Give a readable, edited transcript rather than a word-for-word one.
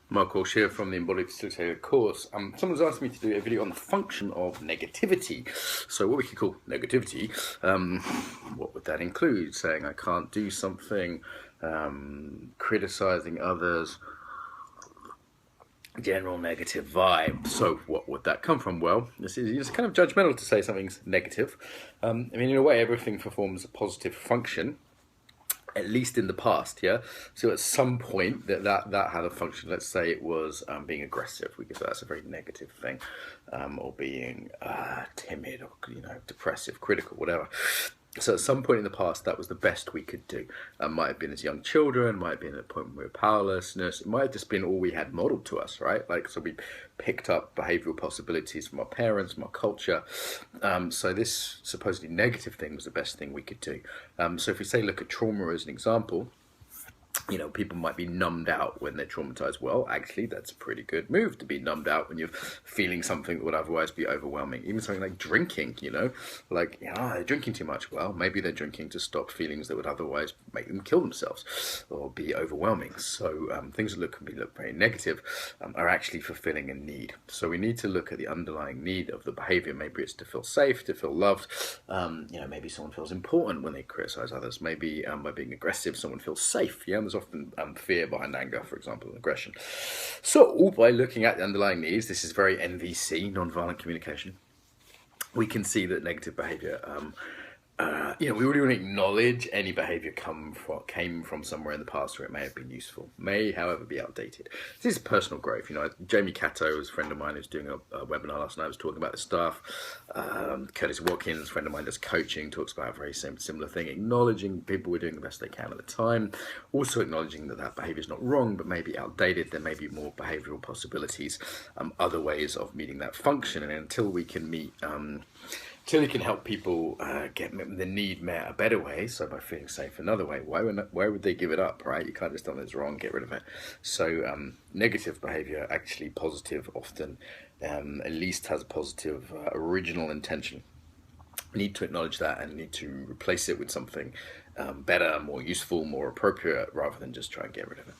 Mark Walsh here from the Embodied Facilitator course. Someone's asked me to do a video on the function of negativity. So what we could call negativity, what would that include? Saying I can't do something, criticizing others, general negative vibe. So what would that come from? Well, it's kind of judgmental to say something's negative. In a way, everything performs a positive function, at least in the past, yeah. So at some point that had a function. Let's say it was being aggressive. We could say that's a very negative thing, or being timid, or depressive, critical, whatever. So at some point in the past, that was the best we could do. Might have been as young children, might have been at a point where we were powerlessness. It might have just been all we had modeled to us, right? So we picked up behavioral possibilities from our parents, from our culture. So this supposedly negative thing was the best thing we could do. So if we say, look at trauma as an example, people might be numbed out when they're traumatized. Well, actually, that's a pretty good move to be numbed out when you're feeling something that would otherwise be overwhelming. Even something like drinking, they're drinking too much. Well, maybe they're drinking to stop feelings that would otherwise make them kill themselves or be overwhelming. So things that can look very negative are actually fulfilling a need. So we need to look at the underlying need of the behavior. Maybe it's to feel safe, to feel loved. Maybe someone feels important when they criticize others. Maybe by being aggressive, someone feels safe. There's often fear behind anger, for example, and aggression. So by looking at the underlying needs, this is very NVC, nonviolent communication, we can see that negative behavior, we really want to acknowledge any behavior came from somewhere in the past where it may have been useful, may, however, be outdated. This is personal growth. Jamie Catto was a friend of mine who's doing a webinar last night, was talking about this stuff. Curtis Watkins, a friend of mine, does coaching, talks about a very similar thing, acknowledging people were doing the best they can at the time, also acknowledging that behavior is not wrong, but maybe outdated. There may be more behavioral possibilities, other ways of meeting that function, and until we can help people get the need met a better way, so by feeling safe another way, why would they give it up, right? You can't just tell them it's wrong, get rid of it. So negative behavior, actually positive, often at least has a positive original intention. Need to acknowledge that and need to replace it with something better, more useful, more appropriate, rather than just try and get rid of it.